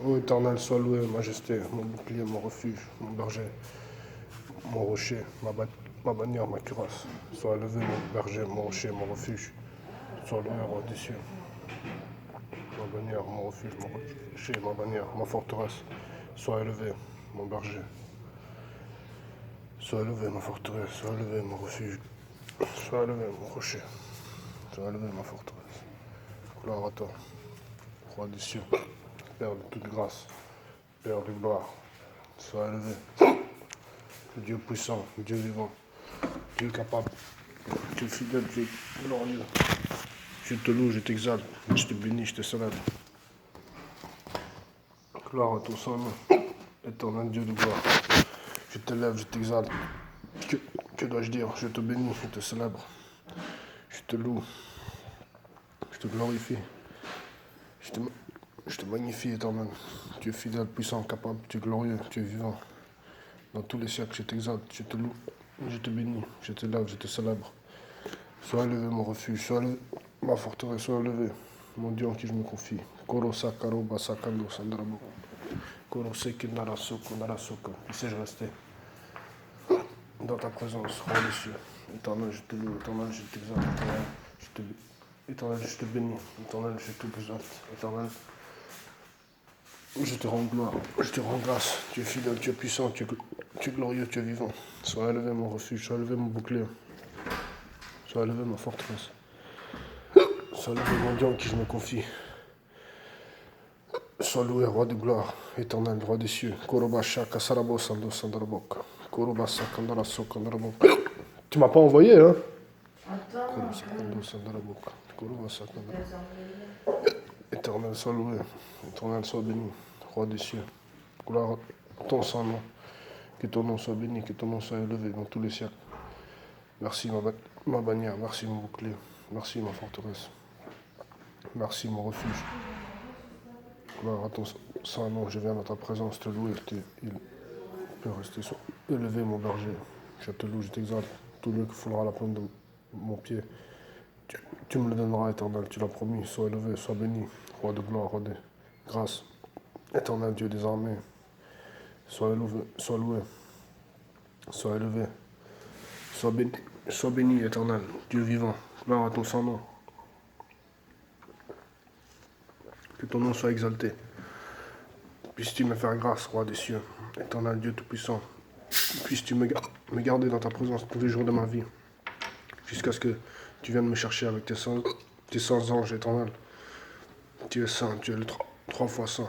Ô Éternel, sois loué, majesté, mon bouclier, mon refuge, mon berger, mon rocher, ma bannière, ma cuirasse. Sois élevé, mon berger, mon rocher, mon refuge. Sois loué, roi des cieux. Ma bannière, mon refuge, mon rocher, ma bannière, ma forteresse. Sois élevé, mon berger. Sois élevé, ma forteresse. Sois élevé, mon refuge. Sois élevé, mon rocher. Sois élevé, ma forteresse. Gloire à toi, roi des cieux, Père de toute grâce, Père de gloire. Sois élevé, Dieu puissant, Dieu vivant, Dieu capable, Dieu fidèle, Dieu glorieux. Je te loue, je t'exalte, je te bénis, je te célèbre. Gloire à ton Saint-Nom, éternel Dieu de gloire. Je t'élève, je t'exalte. Que dois-je dire? Je te bénis, je te célèbre. Je te loue, je te glorifie. Je te magnifie, éternel. Tu es fidèle, puissant, capable, tu es glorieux, tu es vivant. Dans tous les siècles, je t'exalte, je te loue, je te bénis, je t'élève, je te célèbre. Sois élevé, mon refuge, sois élevé, ma forteresse, sois élevé, mon Dieu en qui je me confie. Koro sakaro basakando sandrabo. Koro sekindara soko nara soko. Qui sais-je rester dans ta présence, roi des cieux. Éternel, je te loue, éternel, je t'exalte, éternel, je te bénis, éternel, je t'exalte, éternel, je te rends gloire, je te rends grâce. Tu es fidèle, tu es puissant, tu es glorieux, tu es vivant. Sois élevé, mon refuge, sois élevé, mon bouclier. Sois élevé, ma forteresse. Sois élevé, mon Dieu en qui je me confie. Sois loué, roi de gloire, éternel, roi des cieux. Korobasha kasarabo sando sandarabok. Korobasa kandara sokandarabok. Tu m'as pas envoyé, hein? Korobasa kando sandarabok. Korobasa kandara. Éternel, sois loué. Éternel, sois béni, roi des cieux. Gloire à ton Saint-Nom. Que ton nom soit béni, que ton nom soit élevé dans tous les siècles. Merci ma bannière, merci mon bouclier, merci ma forteresse, merci mon refuge. Gloire à ton Saint-Nom, je viens dans ta présence te louer, il peut rester élevé mon berger. Je te loue, je t'exalte, tout lieu que foulera la pointe de mon pied. Tu me le donneras, éternel, tu l'as promis, sois élevé, sois béni, roi de gloire, roi de grâce, éternel Dieu des armées, sois élevé, sois élevé, sois béni, éternel, Dieu vivant, gloire à ton Saint-Nom. Que ton nom soit exalté. Puisses-tu me faire grâce, roi des cieux, éternel Dieu Tout-Puissant. Puisses-tu me garder dans ta présence tous les jours de ma vie, jusqu'à ce que tu viennes me chercher avec tes saints anges, éternel. Tu es saint, tu es le trois fois saint.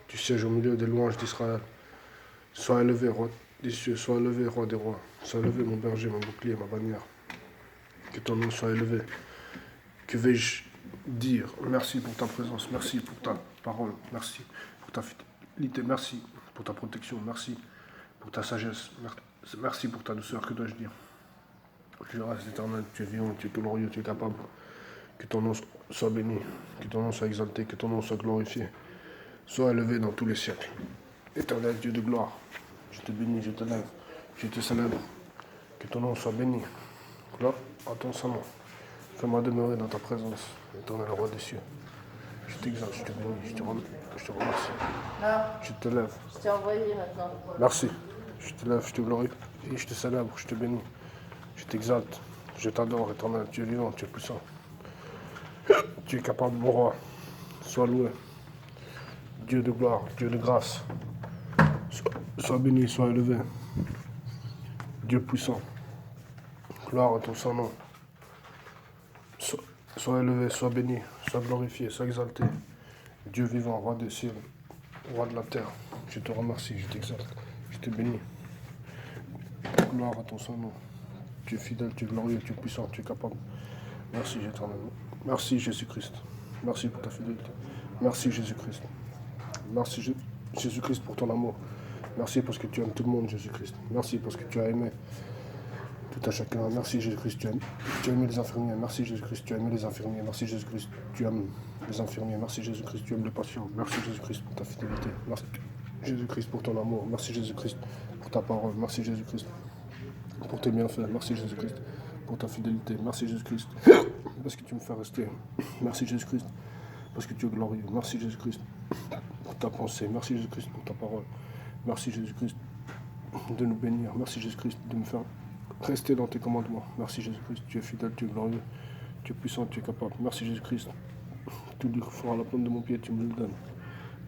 Tu sièges au milieu des louanges d'Israël. Sois élevé, roi des cieux, sois élevé, roi des rois. Sois élevé, mon berger, mon bouclier, ma bannière. Que ton nom soit élevé. Que vais-je dire? Merci pour ta présence, merci pour ta parole, merci pour ta fidélité, merci pour ta protection, merci pour ta sagesse, merci pour ta douceur, que dois-je dire? Je reste éternel, tu es vivant, tu es glorieux, tu es capable. Que ton nom soit béni, que ton nom soit exalté, que ton nom soit glorifié, sois élevé dans tous les siècles. Éternel Dieu de gloire, je te bénis, je te lève, je te célèbre, que ton nom soit béni. Gloire à ton Saint-Nom. Fais-moi demeurer dans ta présence, éternel roi des cieux. Je t'exalte, je te bénis, je te remercie. Non, Je te lève. je t'ai envoyé maintenant. Merci. Je te lève, je te glorifie, je te célèbre, je te bénis. Je t'exalte. Je t'adore, éternel. Tu es vivant, tu es puissant. Tu es capable, mon roi. Sois loué. Dieu de gloire, Dieu de grâce. Sois béni, sois élevé. Dieu puissant. Gloire à ton Saint-Nom. Sois élevé, sois béni, sois glorifié, sois exalté. Dieu vivant, roi des cieux, roi de la terre. Je te remercie, je t'exalte, je te bénis. Gloire à ton Saint-Nom. Tu es fidèle, tu es glorieux, tu es puissant, tu es capable. Merci, éternel. Merci, Jésus-Christ. Merci pour ta fidélité. Merci, Jésus-Christ. Merci, Jésus-Christ, pour ton amour. Merci parce que tu aimes tout le monde, Jésus-Christ. Merci parce que tu as aimé tout à chacun. Merci Jésus-Christ, tu as aimé les infirmiers. Merci Jésus-Christ, tu as aimé les infirmiers. Merci Jésus-Christ, tu aimes les infirmiers. Merci Jésus-Christ, tu aimes les patients. Merci Jésus-Christ pour ta fidélité. Merci Jésus-Christ pour ton amour. Merci Jésus-Christ pour ta parole. Merci Jésus-Christ pour tes bienfaits. Merci Jésus-Christ pour ta fidélité. Merci Jésus-Christ parce que tu me fais rester. Merci Jésus-Christ parce que tu es glorieux. Merci Jésus-Christ ta pensée. Merci Jésus-Christ pour ta parole. Merci Jésus-Christ de nous bénir. Merci Jésus-Christ de me faire rester dans tes commandements. Merci Jésus-Christ, tu es fidèle, tu es glorieux, tu es puissant, tu es capable. Merci Jésus-Christ, tout le fera à la pointe de mon pied, tu me le donnes.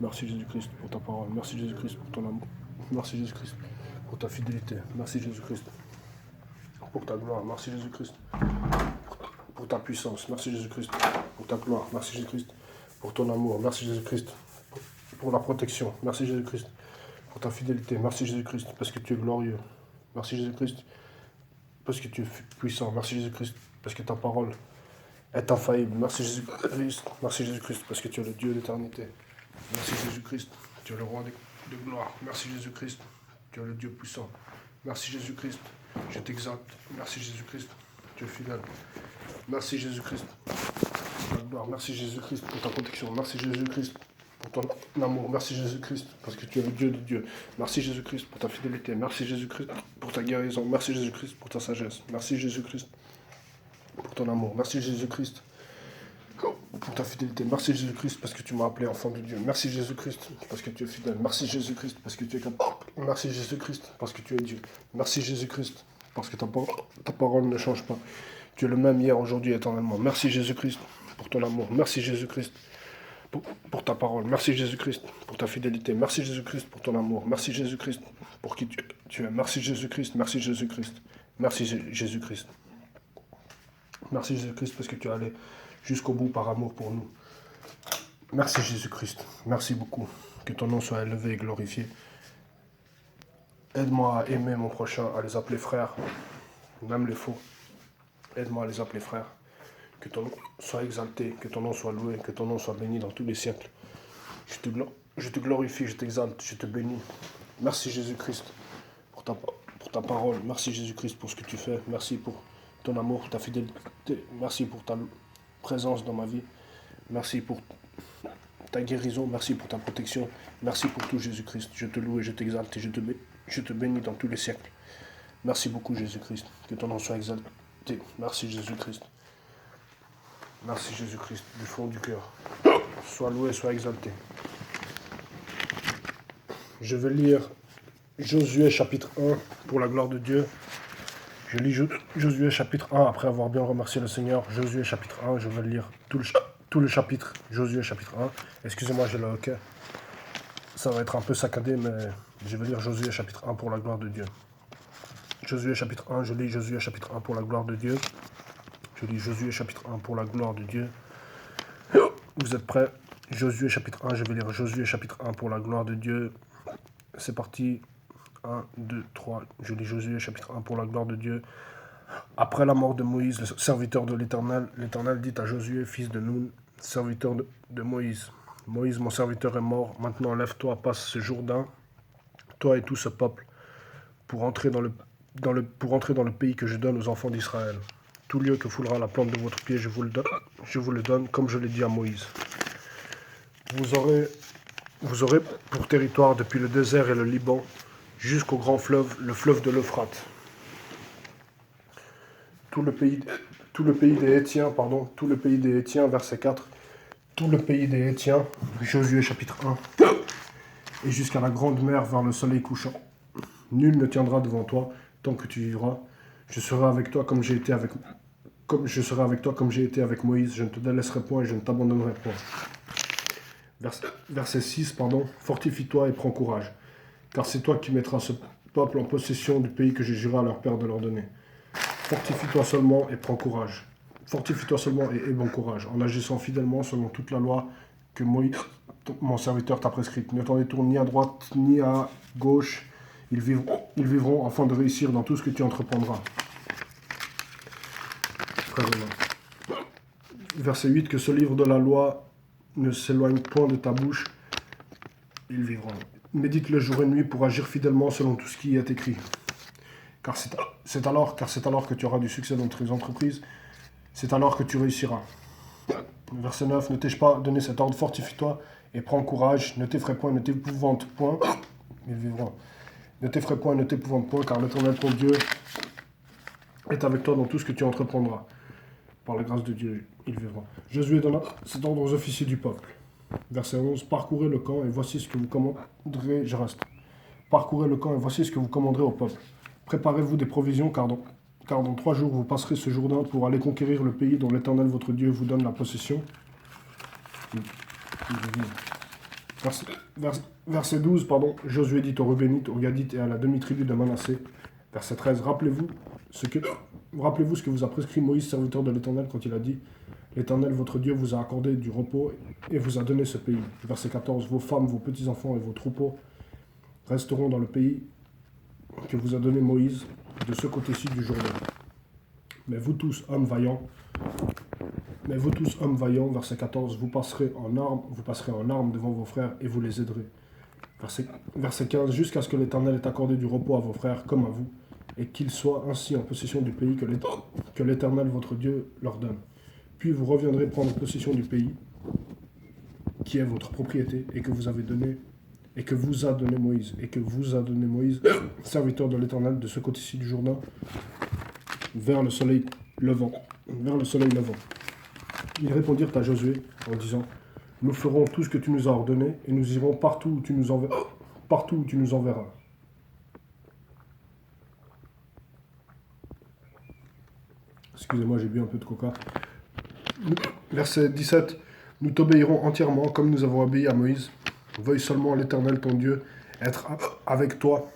Merci Jésus-Christ pour ta parole. Merci Jésus-Christ pour ton amour. Merci Jésus-Christ pour ta fidélité. Merci Jésus-Christ pour ta gloire. Merci Jésus-Christ pour ta puissance. Merci Jésus-Christ pour ta gloire. Merci Jésus-Christ pour ton amour. Merci Jésus-Christ pour la protection. Merci Jésus-Christ pour ta fidélité. Merci Jésus-Christ parce que tu es glorieux. Merci Jésus-Christ parce que tu es puissant. Merci Jésus-Christ parce que ta parole est infaillible. Merci Jésus-Christ. Merci Jésus-Christ parce que tu es le Dieu d'éternité. Merci Jésus-Christ, tu es le roi de gloire. Merci Jésus-Christ, tu es le Dieu puissant. Merci Jésus-Christ, je t'exalte. Merci Jésus-Christ, tu es fidèle. Merci Jésus-Christ pour ta gloire. Merci Jésus-Christ pour ta protection. Merci Jésus-Christ pour ton amour. Merci Jésus-Christ parce que tu es le Dieu de Dieu. Merci Jésus-Christ pour ta fidélité. Merci Jésus-Christ pour ta guérison. Merci Jésus-Christ pour ta sagesse. Merci Jésus-Christ pour ton amour. Merci Jésus-Christ pour ta fidélité. Merci Jésus-Christ parce que tu m'as appelé enfant de Dieu. Merci Jésus-Christ parce que tu es fidèle. Merci Jésus-Christ parce que tu es capable. Merci Jésus-Christ parce que tu es Dieu. Merci Jésus-Christ parce que ta parole ne change pas. Tu es le même hier, aujourd'hui, éternellement. Merci Jésus-Christ pour ton amour. Merci Jésus-Christ pour ta parole. Merci Jésus-Christ pour ta fidélité. Merci Jésus-Christ pour ton amour. Merci Jésus-Christ pour qui tu es. Merci Jésus-Christ. Merci Jésus-Christ. Merci Jésus-Christ. Merci Jésus-Christ parce que tu es allé jusqu'au bout par amour pour nous. Merci Jésus-Christ. Merci beaucoup. Que ton nom soit élevé et glorifié. Aide-moi à aimer mon prochain, à les appeler frères, même les faux. Aide-moi à les appeler frères. Que ton nom soit exalté, que ton nom soit loué, que ton nom soit béni dans tous les siècles. Je te glorifie, je t'exalte, je te bénis. Merci Jésus-Christ pour ta parole. Merci Jésus-Christ pour ce que tu fais. Merci pour ton amour, pour ta fidélité. Merci pour ta présence dans ma vie. Merci pour ta guérison. Merci pour ta protection. Merci pour tout Jésus-Christ. Je te loue et je t'exalte et je te bénis dans tous les siècles. Merci beaucoup Jésus-Christ. Que ton nom soit exalté. Merci Jésus-Christ. Merci Jésus-Christ du fond du cœur. Sois loué, sois exalté. Je vais lire Josué chapitre 1 pour la gloire de Dieu. Je lis Josué chapitre 1 après avoir bien remercié le Seigneur. Josué chapitre 1, je vais lire tout le chapitre. Josué chapitre 1. Excusez-moi, j'ai le hoquet. Ça va être un peu saccadé, mais je vais lire Josué chapitre 1 pour la gloire de Dieu. Josué chapitre 1, je lis Josué chapitre 1 pour la gloire de Dieu. Je lis Josué chapitre 1 pour la gloire de Dieu. Vous êtes prêts? Josué chapitre 1, je vais lire Josué chapitre 1 pour la gloire de Dieu. C'est parti. 1, 2, 3. Je lis Josué chapitre 1 pour la gloire de Dieu. Après la mort de Moïse, le serviteur de l'Éternel, l'Éternel dit à Josué, fils de Nun, serviteur de Moïse. Moïse, mon serviteur, est mort. Maintenant, lève-toi, passe ce Jourdain, toi et tout ce peuple, pour entrer dans le pays que je donne aux enfants d'Israël. Tout lieu que foulera la plante de votre pied, je vous le donne, comme je l'ai dit à Moïse. Vous aurez pour territoire depuis le désert et le Liban jusqu'au grand fleuve, le fleuve de l'Euphrate. Tout le pays des Hétiens, verset 4. Tout le pays des Hétiens, Josué chapitre 1. Et jusqu'à la grande mer vers le soleil couchant. Nul ne tiendra devant toi tant que tu vivras. Je serai avec toi comme j'ai été avec Moïse. Je ne te délaisserai point et je ne t'abandonnerai point. Verset 6, Fortifie-toi et prends courage, car c'est toi qui mettras ce peuple en possession du pays que j'ai juré à leur père de leur donner. Fortifie-toi seulement et prends courage. Fortifie-toi seulement et aie bon courage, en agissant fidèlement selon toute la loi que Moïse, mon serviteur, t'a prescrite. Ne t'en détourne ni à droite ni à gauche. Ils vivront afin de réussir dans tout ce que tu entreprendras. Verset 8, que ce livre de la loi ne s'éloigne point de ta bouche, ils vivront. Médite le jour et nuit pour agir fidèlement selon tout ce qui est écrit. Car c'est alors que tu auras du succès dans tes entreprises, c'est alors que tu réussiras. Verset 9, ne t'ai-je pas donné cet ordre, fortifie-toi et prends courage, ne t'effraie point, ne t'épouvante point, ils vivront. Ne t'effraie point, ne t'épouvante point, car l'Éternel ton Dieu est avec toi dans tout ce que tu entreprendras. Par la grâce de Dieu, ils vivront. Josué donna cet ordre aux officiers du peuple. Verset 11, parcourez le camp et voici ce que vous commanderez, je reste. Parcourez le camp et voici ce que vous commanderez au peuple. Préparez-vous des provisions, car dans 3 jours vous passerez ce Jourdain pour aller conquérir le pays dont l'Éternel votre Dieu vous donne la possession. Verset 12, Josué dit aux Reubénites, aux Gadites et à la demi-tribu de Manassé. Verset 13, rappelez-vous ce que vous a prescrit Moïse, serviteur de l'Éternel, quand il a dit, l'Éternel votre Dieu vous a accordé du repos et vous a donné ce pays. Verset 14, vos femmes, vos petits-enfants et vos troupeaux resteront dans le pays que vous a donné Moïse, de ce côté-ci du Jourdain. Mais vous tous, hommes vaillants, verset 14, vous passerez en armes devant vos frères et vous les aiderez. Verset 15, jusqu'à ce que l'Éternel ait accordé du repos à vos frères comme à vous, et qu'ils soient ainsi en possession du pays que l'Éternel votre Dieu leur donne. Puis vous reviendrez prendre possession du pays qui est votre propriété et que vous a donné Moïse, serviteur de l'Éternel, de ce côté-ci du Jourdain, vers le soleil levant. Ils répondirent à Josué en disant, nous ferons tout ce que tu nous as ordonné et nous irons partout où tu nous enverras. Excusez-moi, j'ai bu un peu de coca. Verset 17. Nous t'obéirons entièrement comme nous avons obéi à Moïse. Veuille seulement l'Éternel ton Dieu être avec toi.